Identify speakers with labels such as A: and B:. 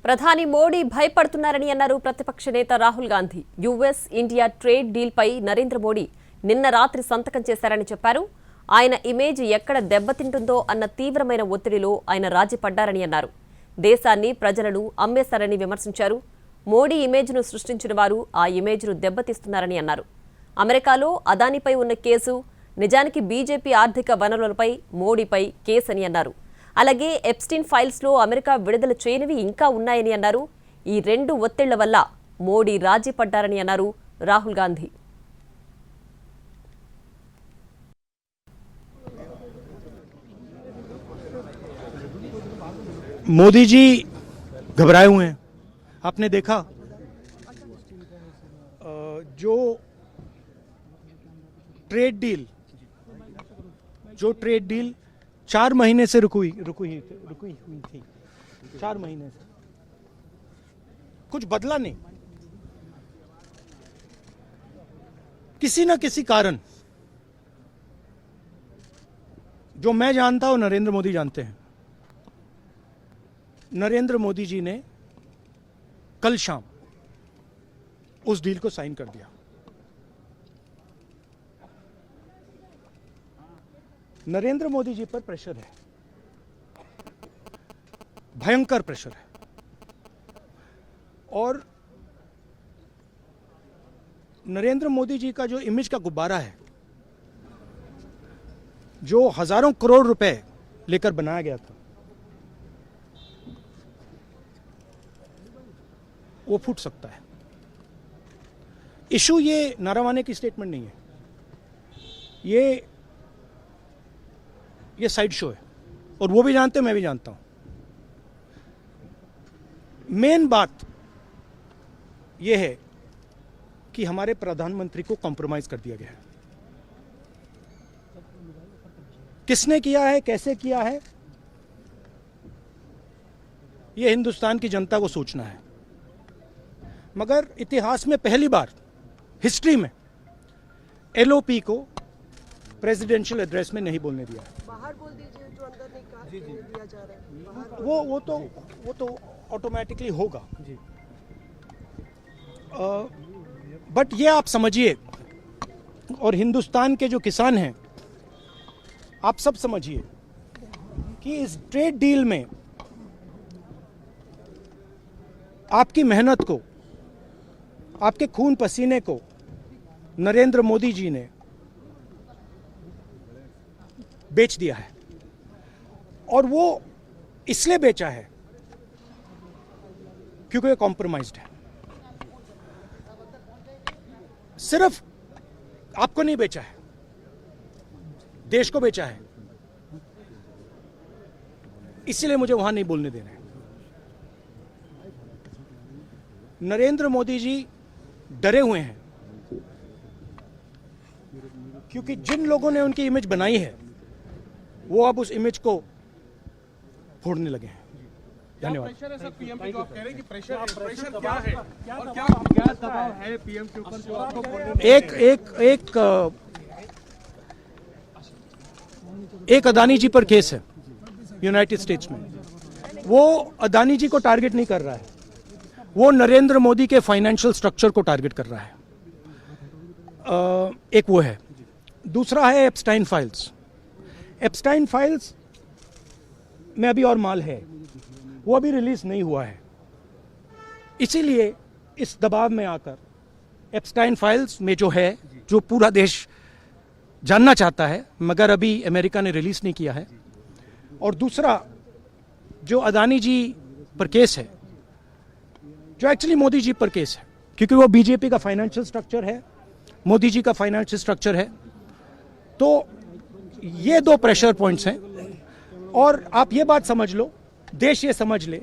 A: ప్రధాని మోడీ భయపడుతున్నారని అన్నారు ప్రతిపక్ష నేత Rahul Gandhi. US India trade deal పై నరేంద్ర మోడీ నిన్న రాత్రి సంతకం చేశారని చెప్పారు. ఆయన ఇమేజ్ ఎక్కడ దెబ్బతింటుందో అన్న తీవ్రమైన ఒత్తిడిలో ఆయన రాజీ పడ్డారని అన్నారు. దేశాన్ని ప్రజలను అమ్మేశారని విమర్శించారు. మోడీ ఇమేజ్ను సృష్టించిన వారు ఆ ఇమేజ్ను దెబ్బతీస్తున్నారని అన్నారు. అమెరికాలో అదానిపై ఉన్న కేసు నిజానికి బీజేపీ ఆర్థిక వనరులపై మోడీపై కేసు అని అన్నారు. అలాగే ఎప్స్టీన్ ఫైల్స్లో అమెరికా విడుదల చేయనివి ఇంకా ఉన్నాయని అన్నారు. ఈ రెండు ఒత్తిళ్ల వల్ల మోడీ రాజీ పడ్డారని అన్నారు రాహుల్ గాంధీ.
B: मोदी जी घबराए हुए हैं. आपने देखा जो ट्रेड डील 4 महीने से रुकी हुई थी. 4 महीने से कुछ बदला नहीं. किसी न किसी कारण, जो मैं जानता हूं नरेंद्र मोदी जानते हैं, नरेंद्र मोदी जी ने कल शाम उस डील को साइन कर दिया. नरेंद्र मोदी जी पर प्रेशर है, भयंकर प्रेशर है. और नरेंद्र मोदी जी का जो इमेज का गुब्बारा है, जो हजारों करोड़ रुपए लेकर बनाया गया था, वो फूट सकता है. इशू ये नारावाने की स्टेटमेंट नहीं है, ये साइड शो है. और वो भी जानते हैं, मैं भी जानता हूं. मेन बात ये है कि हमारे प्रधानमंत्री को कॉम्प्रोमाइज कर दिया गया है. किसने किया है, कैसे किया है, ये हिंदुस्तान की जनता को सोचना है. मगर इतिहास में पहली बार हिस्ट्री में एलओपी को प्रेसिडेंशियल एड्रेस में नहीं बोलने दिया.
C: बाहर बोल दीजिए, जो अंदर नहीं कहा दिया जा रहा है.
B: वो तो ऑटोमेटिकली होगा. बट ये आप समझिए, और हिंदुस्तान के जो किसान हैं, आप सब समझिए कि इस ट्रेड डील में आपकी मेहनत को, आपके खून पसीने को नरेंद्र मोदी जी ने बेच दिया है. और वो इसलिए बेचा है क्योंकि ये कॉम्प्रोमाइज्ड है. सिर्फ आपको नहीं बेचा है, देश को बेचा है. इसीलिए मुझे वहां नहीं बोलने देना है. नरेंद्र मोदी जी डरे हुए हैं क्योंकि जिन लोगों ने उनकी इमेज बनाई है, वो अब उस इमेज को फोड़ने लगे हैं. धन्यवाद.
D: प्रेशर है सर पीएम पे, जो आप कह रहे हैं कि प्रेशर क्या है और क्या दबाव है पीएम के ऊपर, जो आपको
B: एक अदानी जी पर केस है यूनाइटेड स्टेट्स में. वो अदानी जी को टारगेट नहीं कर रहा है, वो नरेंद्र मोदी के फाइनेंशियल स्ट्रक्चर को टारगेट कर रहा है. एक वो है. दूसरा है एप्स्टाइन फाइल्स. एप्स्टाइन फाइल्स में अभी और माल है, वो अभी रिलीज नहीं हुआ है. इसीलिए इस दबाव में आकर एप्स्टाइन फाइल्स में जो है, जो पूरा देश जानना चाहता है, मगर अभी अमेरिका ने रिलीज नहीं किया है. और दूसरा जो अदानी जी पर केस है, जो एक्चुअली मोदी जी पर केस है, क्योंकि वो बीजेपी का फाइनेंशियल स्ट्रक्चर है, मोदी जी का फाइनेंशियल स्ट्रक्चर है. तो ये दो प्रेशर पॉइंट्स हैं. और आप ये बात समझ लो, देश ये समझ ले